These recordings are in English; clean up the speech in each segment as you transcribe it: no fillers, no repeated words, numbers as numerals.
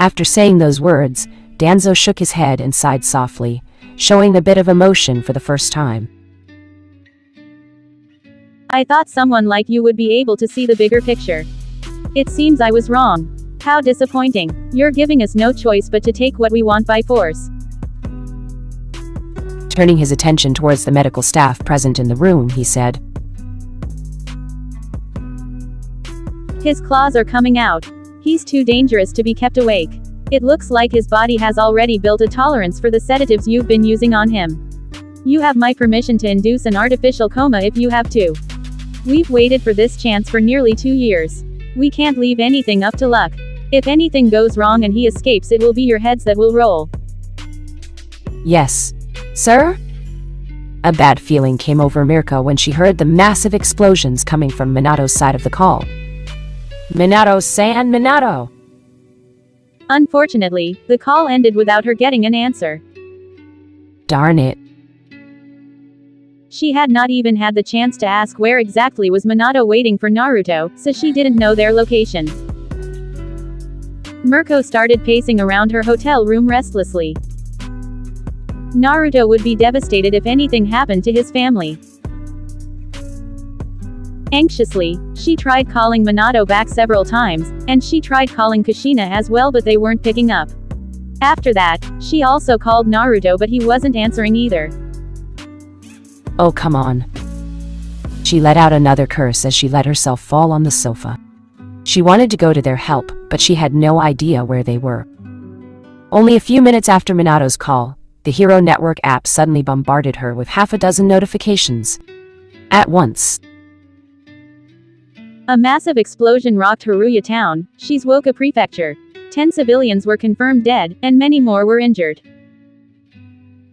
After saying those words, Danzo shook his head and sighed softly, showing a bit of emotion for the first time. I thought someone like you would be able to see the bigger picture. It seems I was wrong. How disappointing. You're giving us no choice but to take what we want by force. Turning his attention towards the medical staff present in the room, he said, His claws are coming out. He's too dangerous to be kept awake. It looks like his body has already built a tolerance for the sedatives you've been using on him. You have my permission to induce an artificial coma if you have to. We've waited for this chance for nearly 2 years. We can't leave anything up to luck. If anything goes wrong and he escapes, it will be your heads that will roll. Yes, sir? A bad feeling came over Mirko when she heard the massive explosions coming from Minato's side of the call. Minato-san, Minato! Unfortunately, the call ended without her getting an answer. Darn it. She had not even had the chance to ask where exactly was Minato waiting for Naruto, so she didn't know their location. Mirko started pacing around her hotel room restlessly. Naruto would be devastated if anything happened to his family. Anxiously, she tried calling Minato back several times, and she tried calling Kushina as well, but they weren't picking up. After that, she also called Naruto, but he wasn't answering either. Oh, come on. She let out another curse as she let herself fall on the sofa. She wanted to go to their help, but she had no idea where they were. Only a few minutes after Minato's call, the Hero Network app suddenly bombarded her with half a dozen notifications. At once. A massive explosion rocked Haruya Town, Shizuoka Prefecture. 10 civilians were confirmed dead, and many more were injured.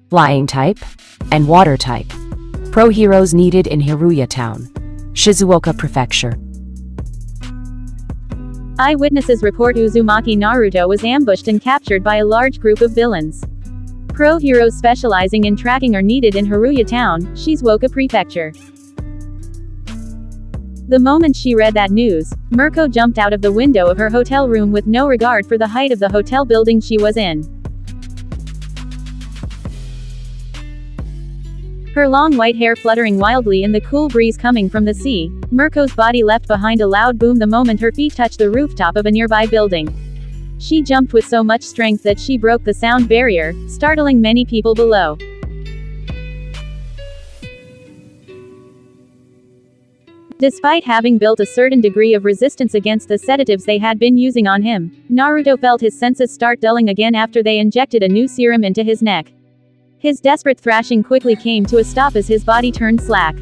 Flying type and water type. Pro heroes needed in Haruya Town, Shizuoka Prefecture. Eyewitnesses report Uzumaki Naruto was ambushed and captured by a large group of villains. Pro heroes specializing in tracking are needed in Haruya Town, Shizuoka Prefecture. The moment she read that news, Mirko jumped out of the window of her hotel room with no regard for the height of the hotel building she was in. Her long white hair fluttering wildly in the cool breeze coming from the sea, Mirko's body left behind a loud boom the moment her feet touched the rooftop of a nearby building. She jumped with so much strength that she broke the sound barrier, startling many people below. Despite having built a certain degree of resistance against the sedatives they had been using on him, Naruto felt his senses start dulling again after they injected a new serum into his neck. His desperate thrashing quickly came to a stop as his body turned slack.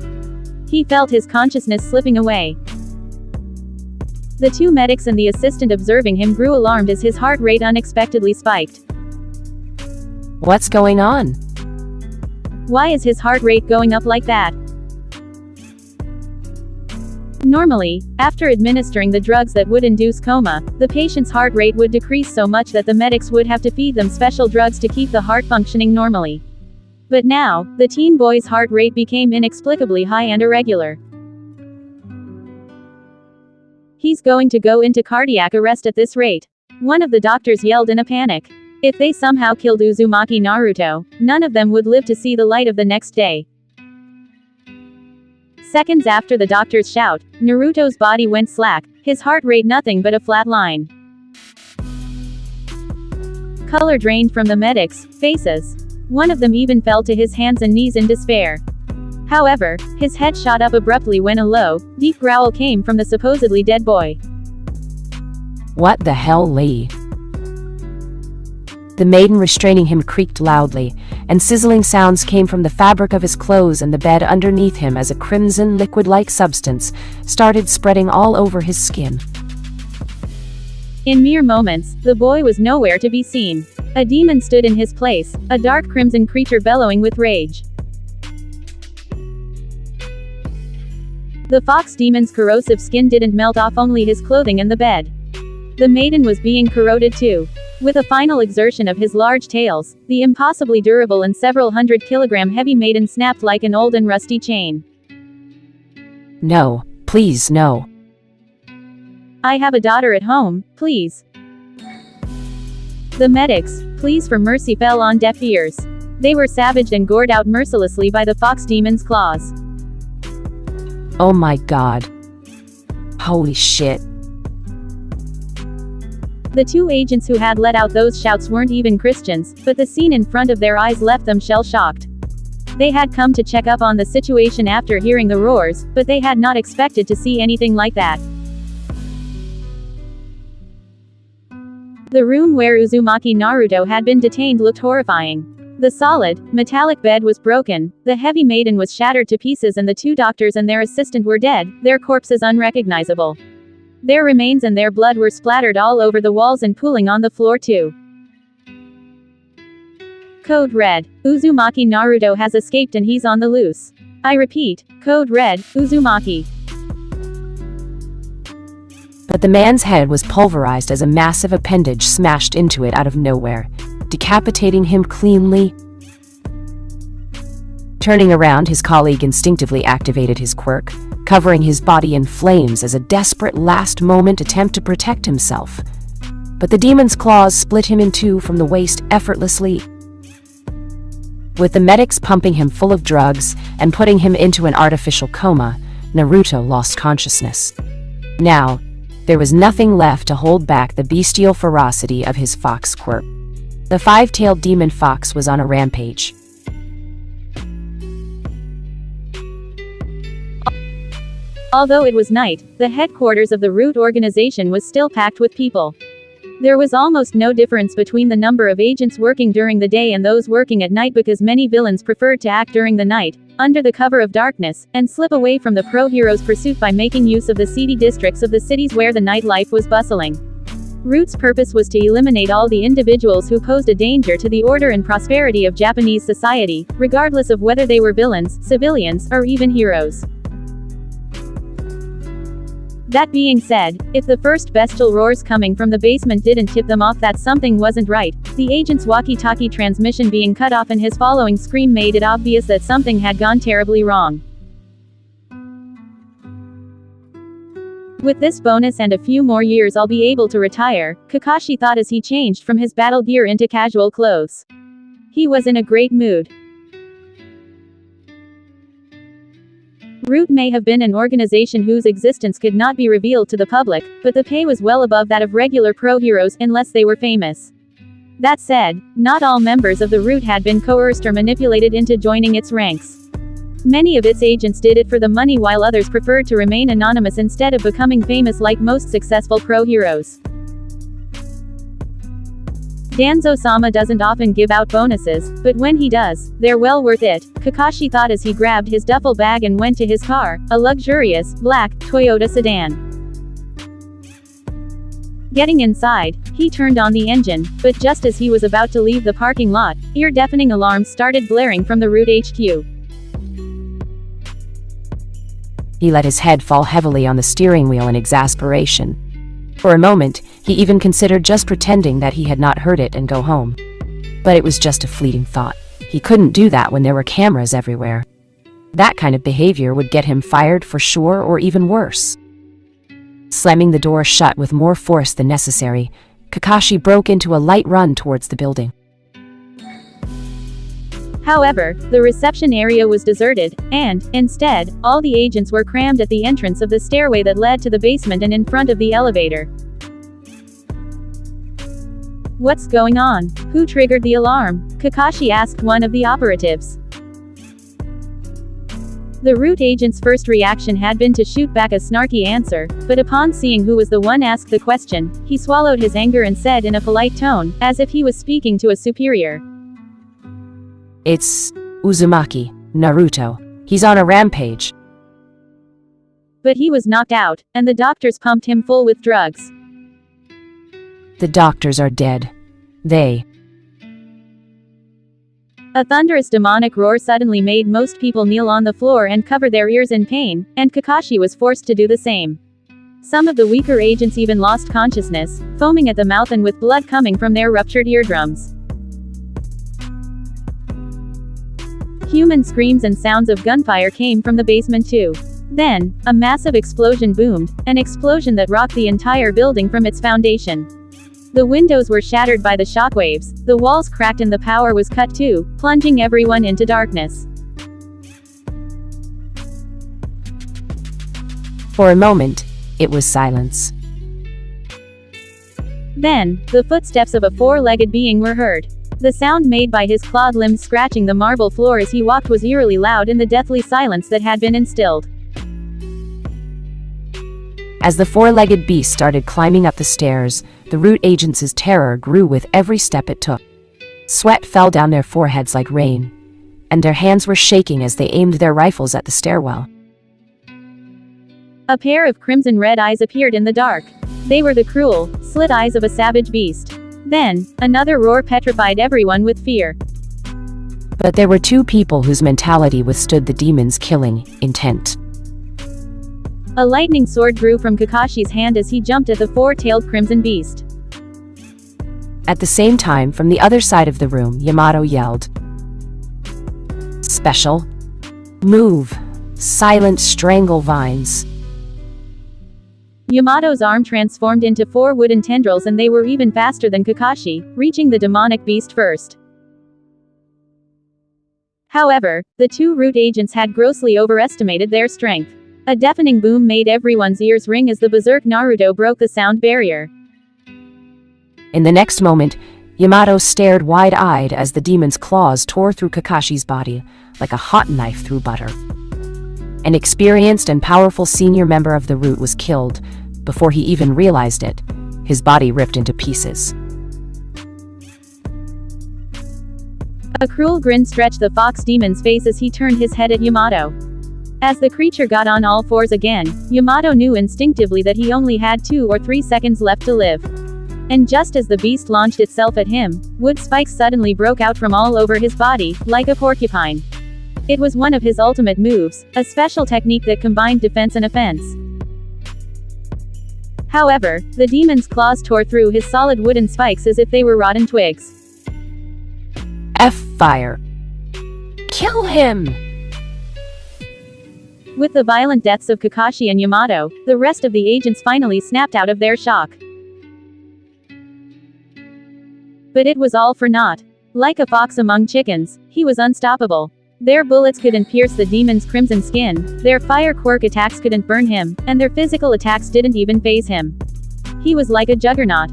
He felt his consciousness slipping away. The two medics and the assistant observing him grew alarmed as his heart rate unexpectedly spiked. What's going on? Why is his heart rate going up like that? Normally, after administering the drugs that would induce coma, the patient's heart rate would decrease so much that the medics would have to feed them special drugs to keep the heart functioning normally. But now, the teen boy's heart rate became inexplicably high and irregular. He's going to go into cardiac arrest at this rate. One of the doctors yelled in a panic. If they somehow killed Uzumaki Naruto, none of them would live to see the light of the next day. Seconds after the doctor's shout, Naruto's body went slack, his heart rate nothing but a flat line. Color drained from the medics' faces. One of them even fell to his hands and knees in despair. However, his head shot up abruptly when a low, deep growl came from the supposedly dead boy. What the hell, Lee? The maiden restraining him creaked loudly, and sizzling sounds came from the fabric of his clothes and the bed underneath him as a crimson liquid-like substance started spreading all over his skin. In mere moments, the boy was nowhere to be seen. A demon stood in his place, a dark crimson creature bellowing with rage. The fox demon's corrosive skin didn't melt off only his clothing and the bed. The maiden was being corroded too. With a final exertion of his large tails, the impossibly durable and several hundred-kilogram heavy maiden snapped like an old and rusty chain. No, please no. I have a daughter at home, please. The medics' pleas for mercy fell on deaf ears. They were savaged and gored out mercilessly by the fox demon's claws. Oh my god. Holy shit. The two agents who had let out those shouts weren't even Christians, but the scene in front of their eyes left them shell-shocked. They had come to check up on the situation after hearing the roars, but they had not expected to see anything like that. The room where Uzumaki Naruto had been detained looked horrifying. The solid, metallic bed was broken, the heavy maiden was shattered to pieces, and the two doctors and their assistant were dead, their corpses unrecognizable. Their remains and their blood were splattered all over the walls and pooling on the floor too. Code Red. Uzumaki Naruto has escaped and he's on the loose. I repeat, Code Red, Uzumaki. But the man's head was pulverized as a massive appendage smashed into it out of nowhere, decapitating him cleanly. Turning around, his colleague instinctively activated his quirk, covering his body in flames as a desperate last-moment attempt to protect himself. But the demon's claws split him in two from the waist effortlessly. With the medics pumping him full of drugs and putting him into an artificial coma, Naruto lost consciousness. Now, there was nothing left to hold back the bestial ferocity of his Fox Quirk. The five-tailed demon fox was on a rampage. Although it was night, the headquarters of the Root organization was still packed with people. There was almost no difference between the number of agents working during the day and those working at night, because many villains preferred to act during the night, under the cover of darkness, and slip away from the pro-hero's pursuit by making use of the seedy districts of the cities where the nightlife was bustling. Root's purpose was to eliminate all the individuals who posed a danger to the order and prosperity of Japanese society, regardless of whether they were villains, civilians, or even heroes. That being said, if the first bestial roars coming from the basement didn't tip them off that something wasn't right, the agent's walkie-talkie transmission being cut off and his following scream made it obvious that something had gone terribly wrong. With this bonus and a few more years I'll be able to retire, Kakashi thought as he changed from his battle gear into casual clothes. He was in a great mood. Root may have been an organization whose existence could not be revealed to the public, but the pay was well above that of regular pro-heroes, unless they were famous. That said, not all members of the Root had been coerced or manipulated into joining its ranks. Many of its agents did it for the money, while others preferred to remain anonymous instead of becoming famous like most successful pro-heroes. Danzo-sama doesn't often give out bonuses, but when he does, they're well worth it, Kakashi thought as he grabbed his duffel bag and went to his car, a luxurious, black, Toyota sedan. Getting inside, he turned on the engine, but just as he was about to leave the parking lot, ear-deafening alarms started blaring from the Root HQ. He let his head fall heavily on the steering wheel in exasperation. For a moment, he even considered just pretending that he had not heard it and go home. But it was just a fleeting thought. He couldn't do that when there were cameras everywhere. That kind of behavior would get him fired for sure, or even worse. Slamming the door shut with more force than necessary, Kakashi broke into a light run towards the building. However, the reception area was deserted, and, instead, all the agents were crammed at the entrance of the stairway that led to the basement and in front of the elevator. What's going on? Who triggered the alarm? Kakashi asked one of the operatives. The Root agent's first reaction had been to shoot back a snarky answer, but upon seeing who was the one asked the question, he swallowed his anger and said in a polite tone, as if he was speaking to a superior. It's Uzumaki, Naruto. He's on a rampage. But he was knocked out, and the doctors pumped him full with drugs. The doctors are dead. A thunderous demonic roar suddenly made most people kneel on the floor and cover their ears in pain, and Kakashi was forced to do the same. Some of the weaker agents even lost consciousness, foaming at the mouth and with blood coming from their ruptured eardrums. Human screams and sounds of gunfire came from the basement too. Then, a massive explosion boomed, an explosion that rocked the entire building from its foundation. The windows were shattered by the shockwaves, the walls cracked and the power was cut too, plunging everyone into darkness. For a moment, it was silence. Then, the footsteps of a four-legged being were heard. The sound made by his clawed limbs scratching the marble floor as he walked was eerily loud in the deathly silence that had been instilled. As the four-legged beast started climbing up the stairs, the root agents' terror grew with every step it took. Sweat fell down their foreheads like rain, and their hands were shaking as they aimed their rifles at the stairwell. A pair of crimson-red eyes appeared in the dark. They were the cruel, slit eyes of a savage beast. Then, another roar petrified everyone with fear. But there were two people whose mentality withstood the demon's killing intent. A lightning sword grew from Kakashi's hand as he jumped at the four-tailed crimson beast. At the same time, from the other side of the room, Yamato yelled, "Special! Move! Silent strangle vines!" Yamato's arm transformed into four wooden tendrils and they were even faster than Kakashi, reaching the demonic beast first. However, the two root agents had grossly overestimated their strength. A deafening boom made everyone's ears ring as the berserk Naruto broke the sound barrier. In the next moment, Yamato stared wide-eyed as the demon's claws tore through Kakashi's body like a hot knife through butter. An experienced and powerful senior member of the root was killed. Before he even realized it, his body ripped into pieces. A cruel grin stretched the fox demon's face as he turned his head at Yamato. As the creature got on all fours again, Yamato knew instinctively that he only had 2 or 3 seconds left to live. And just as the beast launched itself at him, wood spikes suddenly broke out from all over his body, like a porcupine. It was one of his ultimate moves, a special technique that combined defense and offense. However, the demon's claws tore through his solid wooden spikes as if they were rotten twigs. Fire! Kill him! With the violent deaths of Kakashi and Yamato, the rest of the agents finally snapped out of their shock. But it was all for naught. Like a fox among chickens, he was unstoppable. Their bullets couldn't pierce the demon's crimson skin, their fire quirk attacks couldn't burn him, and their physical attacks didn't even faze him. He was like a juggernaut.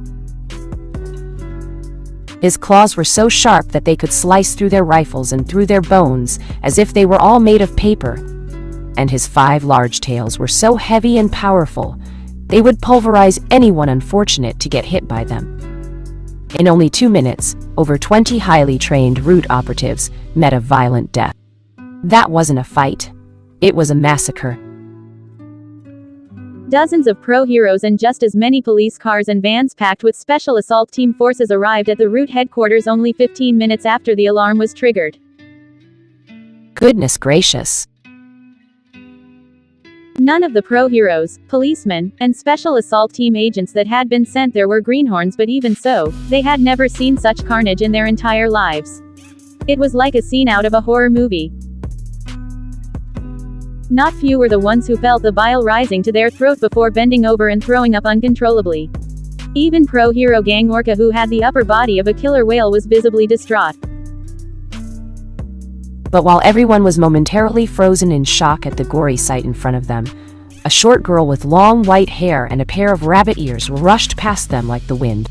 His claws were so sharp that they could slice through their rifles and through their bones, as if they were all made of paper. And his 5 large tails were so heavy and powerful, they would pulverize anyone unfortunate to get hit by them. In only 2 minutes, over 20 highly trained root operatives met a violent death. That wasn't a fight. It was a massacre. Dozens of pro-heroes and just as many police cars and vans packed with special assault team forces arrived at the root headquarters only 15 minutes after the alarm was triggered. Goodness gracious. None of the pro-heroes, policemen, and special assault team agents that had been sent there were greenhorns, but even so, they had never seen such carnage in their entire lives. It was like a scene out of a horror movie. Not few were the ones who felt the bile rising to their throat before bending over and throwing up uncontrollably. Even pro-hero gang Orca, who had the upper body of a killer whale, was visibly distraught. But while everyone was momentarily frozen in shock at the gory sight in front of them, a short girl with long white hair and a pair of rabbit ears rushed past them like the wind.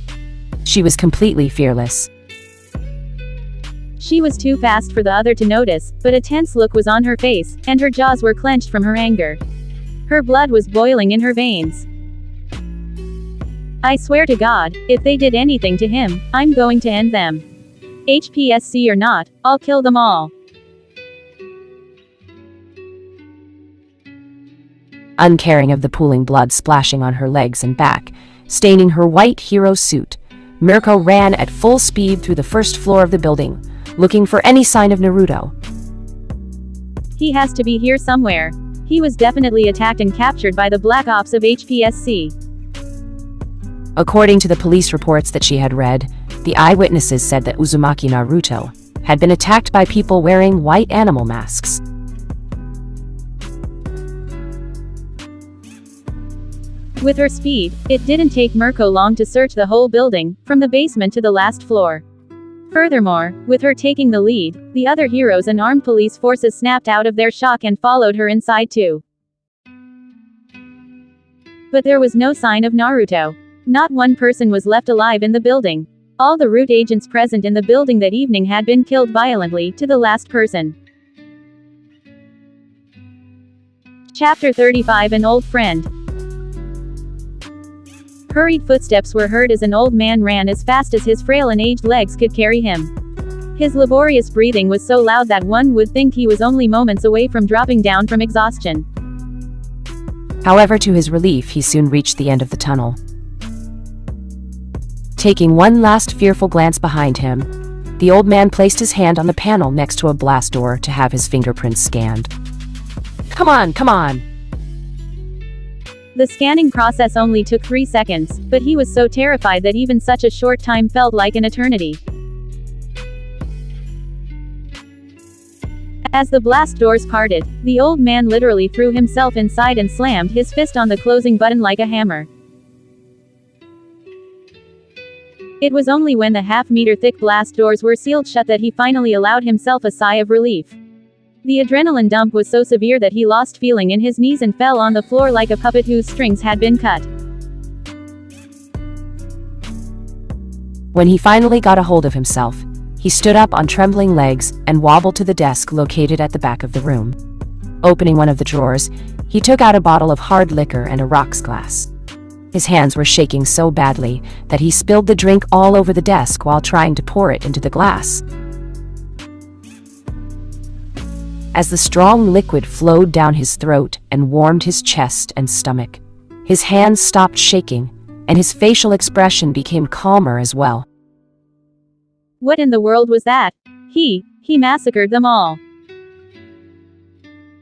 She was completely fearless. She was too fast for the other to notice, but a tense look was on her face, and her jaws were clenched from her anger. Her blood was boiling in her veins. I swear to God, if they did anything to him, I'm going to end them. HPSC or not, I'll kill them all. Uncaring of the pooling blood splashing on her legs and back, staining her white hero suit, Mirko ran at full speed through the first floor of the building, looking for any sign of Naruto. He has to be here somewhere. He was definitely attacked and captured by the Black Ops of HPSC. According to the police reports that she had read, the eyewitnesses said that Uzumaki Naruto had been attacked by people wearing white animal masks. With her speed, it didn't take Mirko long to search the whole building, from the basement to the last floor. Furthermore, with her taking the lead, the other heroes and armed police forces snapped out of their shock and followed her inside too. But there was no sign of Naruto. Not one person was left alive in the building. All the root agents present in the building that evening had been killed violently, to the last person. Chapter 35 An Old Friend. Hurried footsteps were heard as an old man ran as fast as his frail and aged legs could carry him. His laborious breathing was so loud that one would think he was only moments away from dropping down from exhaustion. However, to his relief, he soon reached the end of the tunnel. Taking one last fearful glance behind him, the old man placed his hand on the panel next to a blast door to have his fingerprints scanned. Come on, come on! The scanning process only took 3 seconds, but he was so terrified that even such a short time felt like an eternity. As the blast doors parted, the old man literally threw himself inside and slammed his fist on the closing button like a hammer. It was only when the half-meter thick blast doors were sealed shut that he finally allowed himself a sigh of relief. The adrenaline dump was so severe that he lost feeling in his knees and fell on the floor like a puppet whose strings had been cut. When he finally got a hold of himself, he stood up on trembling legs and wobbled to the desk located at the back of the room. Opening one of the drawers, he took out a bottle of hard liquor and a rocks glass. His hands were shaking so badly that he spilled the drink all over the desk while trying to pour it into the glass. As the strong liquid flowed down his throat and warmed his chest and stomach, his hands stopped shaking, and his facial expression became calmer as well. What in the world was that? He massacred them all.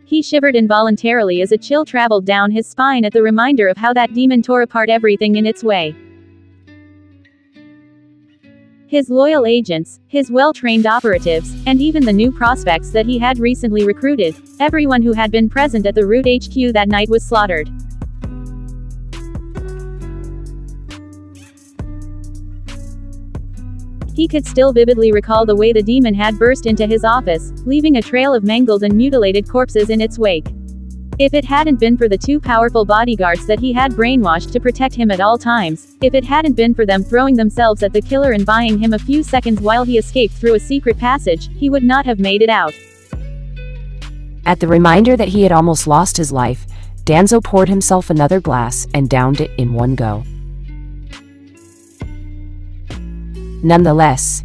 He shivered involuntarily as a chill traveled down his spine at the reminder of how that demon tore apart everything in its way. His loyal agents, his well-trained operatives, and even the new prospects that he had recently recruited, everyone who had been present at the Root HQ that night was slaughtered. He could still vividly recall the way the demon had burst into his office, leaving a trail of mangled and mutilated corpses in its wake. If it hadn't been for the 2 powerful bodyguards that he had brainwashed to protect him at all times, if it hadn't been for them throwing themselves at the killer and buying him a few seconds while he escaped through a secret passage, he would not have made it out. At the reminder that he had almost lost his life, Danzo poured himself another glass and downed it in one go. Nonetheless,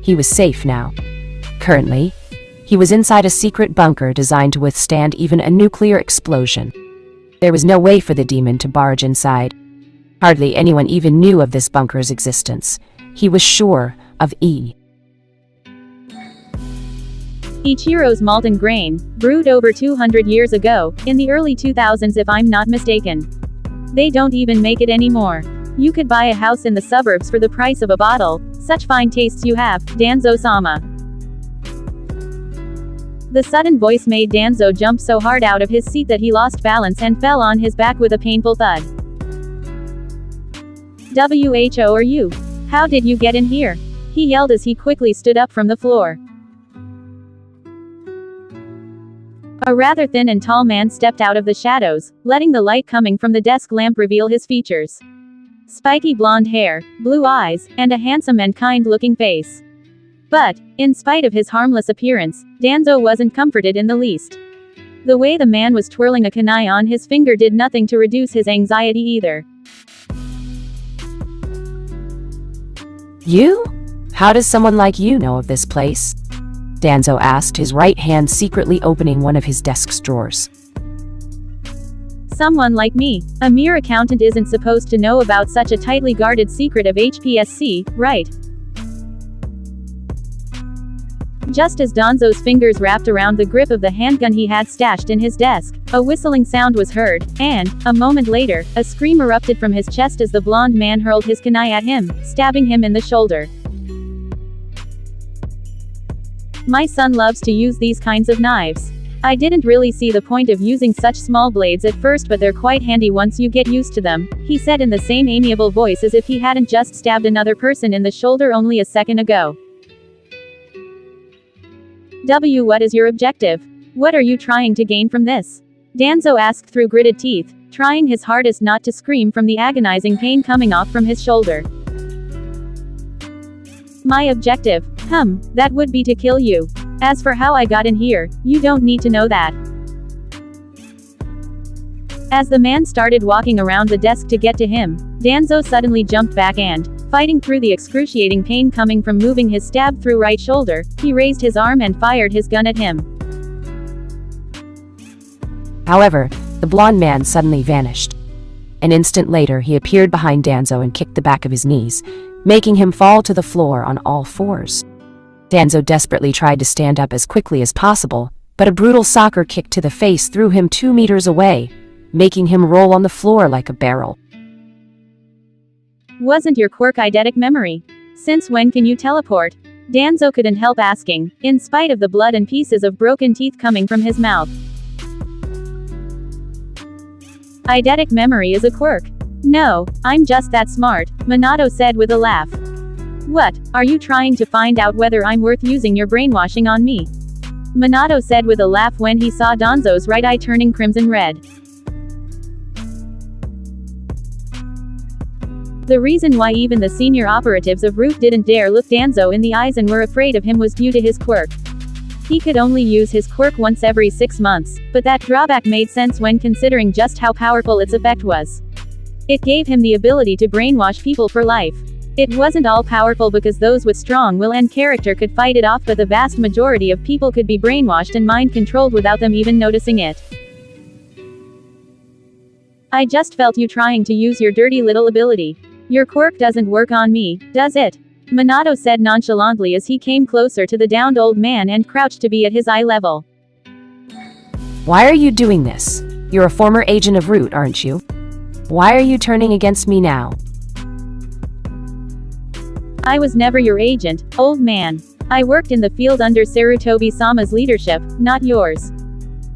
he was safe now. Currently, he was inside a secret bunker designed to withstand even a nuclear explosion. There was no way for the demon to barge inside. Hardly anyone even knew of this bunker's existence. He was sure of Ichiro's Malton grain, brewed over 200 years ago, in the early 2000s if I'm not mistaken. They don't even make it anymore. You could buy a house in the suburbs for the price of a bottle. Such fine tastes you have, Danzo-sama. The sudden voice made Danzo jump so hard out of his seat that he lost balance and fell on his back with a painful thud. "Who are you? How did you get in here?" he yelled as he quickly stood up from the floor. A rather thin and tall man stepped out of the shadows, letting the light coming from the desk lamp reveal his features. Spiky blonde hair, blue eyes, and a handsome and kind-looking face. But, in spite of his harmless appearance, Danzo wasn't comforted in the least. The way the man was twirling a kunai on his finger did nothing to reduce his anxiety either. "You? How does someone like you know of this place?" Danzo asked, his right hand secretly opening one of his desk's drawers. "Someone like me. A mere accountant isn't supposed to know about such a tightly guarded secret of HPSC, right?" Just as Danzo's fingers wrapped around the grip of the handgun he had stashed in his desk, a whistling sound was heard, and, a moment later, a scream erupted from his chest as the blonde man hurled his kunai at him, stabbing him in the shoulder. "My son loves to use these kinds of knives. I didn't really see the point of using such small blades at first, but they're quite handy once you get used to them, he said in the same amiable voice as if he hadn't just stabbed another person in the shoulder only a second ago. What is your objective? What are you trying to gain from this? Danzo asked through gritted teeth, trying his hardest not to scream from the agonizing pain coming off from his shoulder. My objective? That would be to kill you. As for how I got in here, you don't need to know that. As the man started walking around the desk to get to him, Danzo suddenly jumped back and, fighting through the excruciating pain coming from moving his stab through right shoulder, he raised his arm and fired his gun at him. However, the blonde man suddenly vanished. An instant later, he appeared behind Danzo and kicked the back of his knees, making him fall to the floor on all fours. Danzo desperately tried to stand up as quickly as possible, but a brutal soccer kick to the face threw him 2 meters away, making him roll on the floor like a barrel. Wasn't your quirk eidetic memory? Since when can you teleport? Danzo couldn't help asking, in spite of the blood and pieces of broken teeth coming from his mouth. Eidetic memory is a quirk. No, I'm just that smart, Minato said with a laugh. What, are you trying to find out whether I'm worth using your brainwashing on me? Minato said with a laugh when he saw Danzo's right eye turning crimson red. The reason why even the senior operatives of Root didn't dare look Danzo in the eyes and were afraid of him was due to his quirk. He could only use his quirk once every 6 months, but that drawback made sense when considering just how powerful its effect was. It gave him the ability to brainwash people for life. It wasn't all powerful because those with strong will and character could fight it off, but the vast majority of people could be brainwashed and mind-controlled without them even noticing it. I just felt you trying to use your dirty little ability. Your quirk doesn't work on me, does it? Minato said nonchalantly as he came closer to the downed old man and crouched to be at his eye level. Why are you doing this? You're a former agent of Root, aren't you? Why are you turning against me now? I was never your agent, old man. I worked in the field under Sarutobi-sama's leadership, not yours.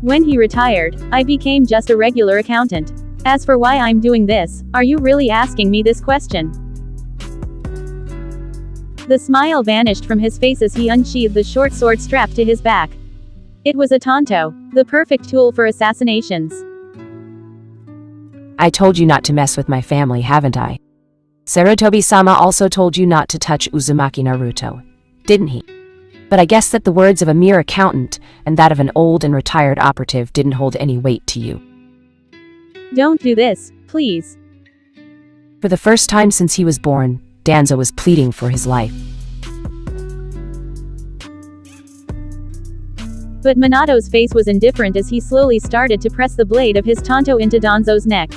When he retired, I became just a regular accountant. As for why I'm doing this, are you really asking me this question? The smile vanished from his face as he unsheathed the short sword strapped to his back. It was a tanto, the perfect tool for assassinations. I told you not to mess with my family, haven't I? Sarutobi-sama also told you not to touch Uzumaki Naruto, didn't he? But I guess that the words of a mere accountant and that of an old and retired operative didn't hold any weight to you. Don't do this, please. For the first time since he was born, Danzo was pleading for his life. But Minato's face was indifferent as he slowly started to press the blade of his tanto into Danzo's neck.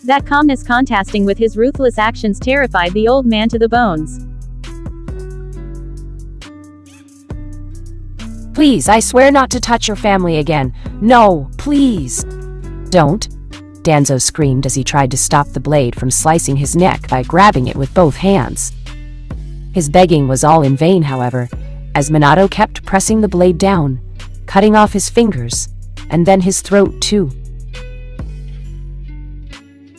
That calmness contrasting with his ruthless actions terrified the old man to the bones. Please, I swear not to touch your family again. No, please. Don't. Danzo screamed as he tried to stop the blade from slicing his neck by grabbing it with both hands. His begging was all in vain, however, as Minato kept pressing the blade down, cutting off his fingers, and then his throat too.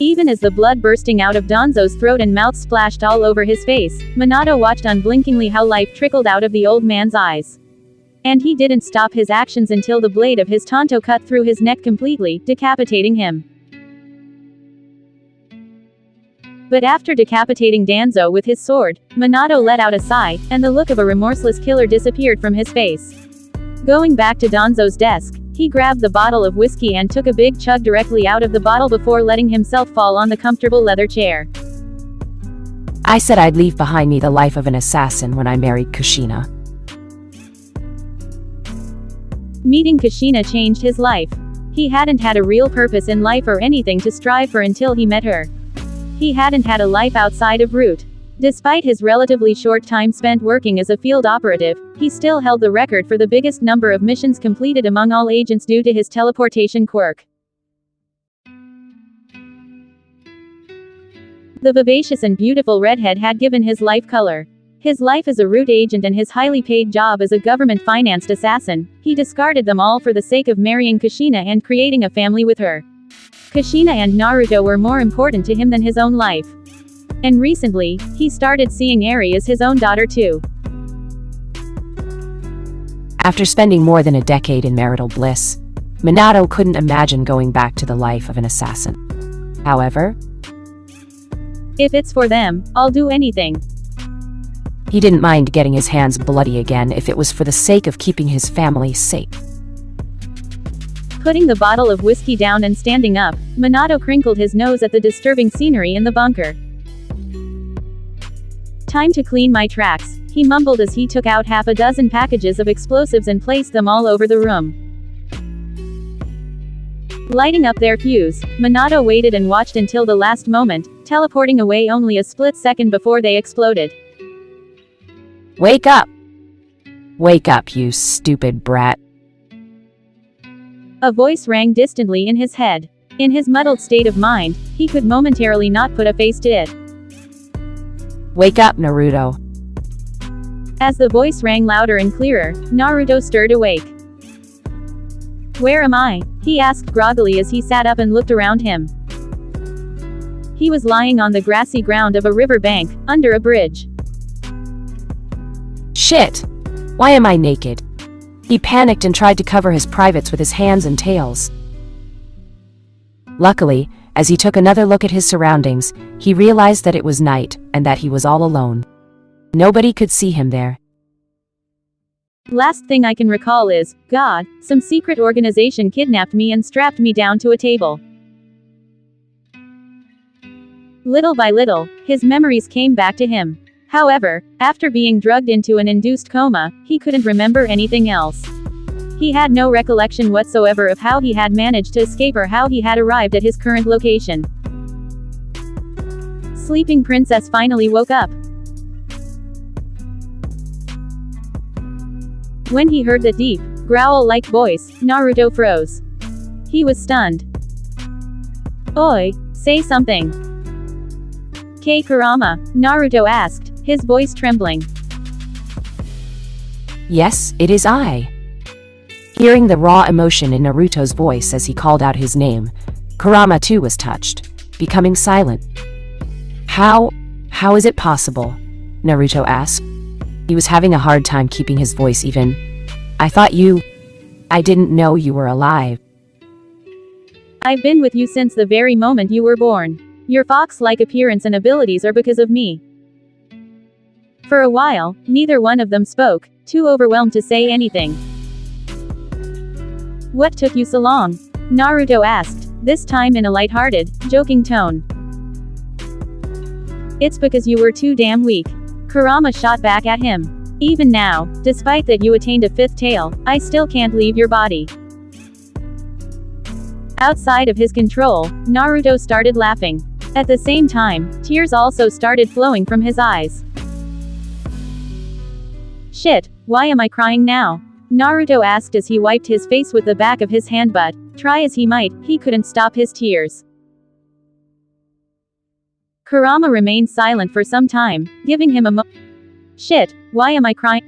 Even as the blood bursting out of Danzo's throat and mouth splashed all over his face, Minato watched unblinkingly how life trickled out of the old man's eyes. And he didn't stop his actions until the blade of his tanto cut through his neck completely, decapitating him. But after decapitating Danzo with his sword, Minato let out a sigh, and the look of a remorseless killer disappeared from his face. Going back to Danzo's desk, he grabbed the bottle of whiskey and took a big chug directly out of the bottle before letting himself fall on the comfortable leather chair. I said I'd leave behind me the life of an assassin when I married Kushina. Meeting Kushina changed his life. He hadn't had a real purpose in life or anything to strive for until he met her. He hadn't had a life outside of Root. Despite his relatively short time spent working as a field operative, he still held the record for the biggest number of missions completed among all agents due to his teleportation quirk. The vivacious and beautiful redhead had given his life color. His life as a root agent and his highly paid job as a government-financed assassin, he discarded them all for the sake of marrying Kushina and creating a family with her. Kushina and Naruto were more important to him than his own life. And recently, he started seeing Eri as his own daughter too. After spending more than a decade in marital bliss, Minato couldn't imagine going back to the life of an assassin. However, if it's for them, I'll do anything. He didn't mind getting his hands bloody again if it was for the sake of keeping his family safe. Putting the bottle of whiskey down and standing up, Minato crinkled his nose at the disturbing scenery in the bunker. Time to clean my tracks, he mumbled as he took out half a dozen packages of explosives and placed them all over the room. Lighting up their fuse, Minato waited and watched until the last moment, teleporting away only a split second before they exploded. Wake up! Wake up, you stupid brat. A voice rang distantly in his head. In his muddled state of mind, he could momentarily not put a face to it. Wake up, Naruto. As the voice rang louder and clearer, Naruto stirred awake. Where am I? He asked groggily as he sat up and looked around him. He was lying on the grassy ground of a river bank, under a bridge. Shit! Why am I naked? He panicked and tried to cover his privates with his hands and tails. Luckily, as he took another look at his surroundings, he realized that it was night, and that he was all alone. Nobody could see him there. Last thing I can recall is, God, some secret organization kidnapped me and strapped me down to a table. Little by little, his memories came back to him. However, after being drugged into an induced coma, he couldn't remember anything else. He had no recollection whatsoever of how he had managed to escape or how he had arrived at his current location. Sleeping Princess finally woke up. When he heard the deep, growl-like voice, Naruto froze. He was stunned. Oi, say something. Kei Kurama, Naruto asked, his voice trembling. Yes, it is I. Hearing the raw emotion in Naruto's voice as he called out his name, Kurama too was touched, becoming silent. How is it possible? Naruto asked. He was having a hard time keeping his voice even. I didn't know you were alive. I've been with you since the very moment you were born. Your fox-like appearance and abilities are because of me. For a while, neither one of them spoke, too overwhelmed to say anything. What took you so long? Naruto asked, this time in a light-hearted, joking tone. It's because you were too damn weak. Kurama shot back at him. Even now, despite that you attained a fifth tail, I still can't leave your body. Outside of his control, Naruto started laughing. At the same time, tears also started flowing from his eyes. Shit, why am I crying now? Naruto asked as he wiped his face with the back of his hand, but, try as he might, he couldn't stop his tears. Kurama remained silent for some time, giving him a Shit, why am I crying?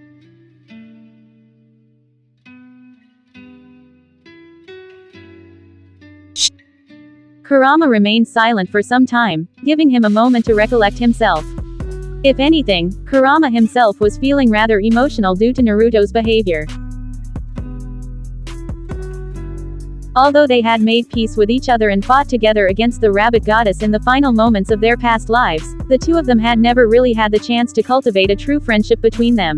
Kurama remained silent for some time, giving him a moment to recollect himself. If anything, Kurama himself was feeling rather emotional due to Naruto's behavior. Although they had made peace with each other and fought together against the rabbit goddess in the final moments of their past lives, the two of them had never really had the chance to cultivate a true friendship between them.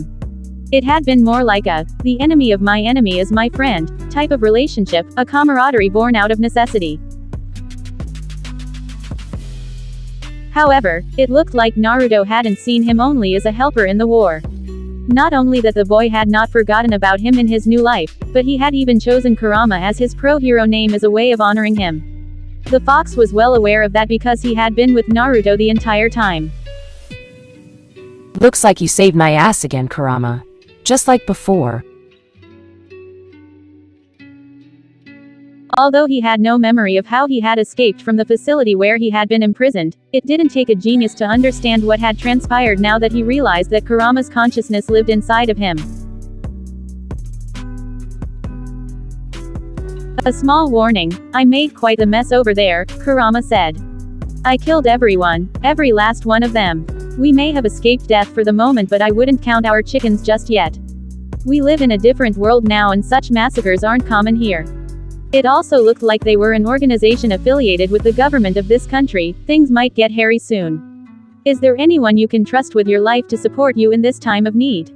It had been more like a, the enemy of my enemy is my friend, type of relationship, a camaraderie born out of necessity. However, it looked like Naruto hadn't seen him only as a helper in the war. Not only that the boy had not forgotten about him in his new life, but he had even chosen Kurama as his pro-hero name as a way of honoring him. The fox was well aware of that because he had been with Naruto the entire time. Looks like you saved my ass again, Kurama. Just like before. Although he had no memory of how he had escaped from the facility where he had been imprisoned, it didn't take a genius to understand what had transpired now that he realized that Kurama's consciousness lived inside of him. A small warning, I made quite a mess over there, Kurama said. I killed everyone, every last one of them. We may have escaped death for the moment, but I wouldn't count our chickens just yet. We live in a different world now and such massacres aren't common here. It also looked like they were an organization affiliated with the government of this country. Things might get hairy soon. Is there anyone you can trust with your life to support you in this time of need?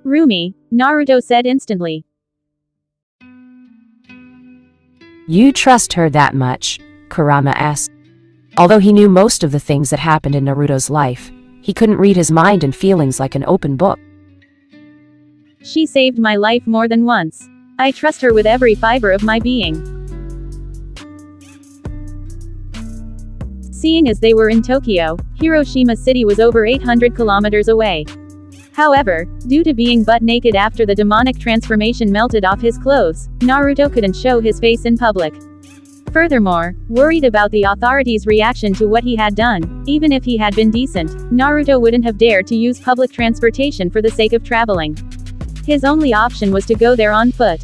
Rumi, Naruto said instantly. You trust her that much? Kurama asked. Although he knew most of the things that happened in Naruto's life, he couldn't read his mind and feelings like an open book. She saved my life more than once. I trust her with every fiber of my being. Seeing as they were in Tokyo, Hiroshima City was over 800 kilometers away. However, due to being butt naked after the demonic transformation melted off his clothes, Naruto couldn't show his face in public. Furthermore, worried about the authorities' reaction to what he had done, even if he had been decent, Naruto wouldn't have dared to use public transportation for the sake of traveling. His only option was to go there on foot.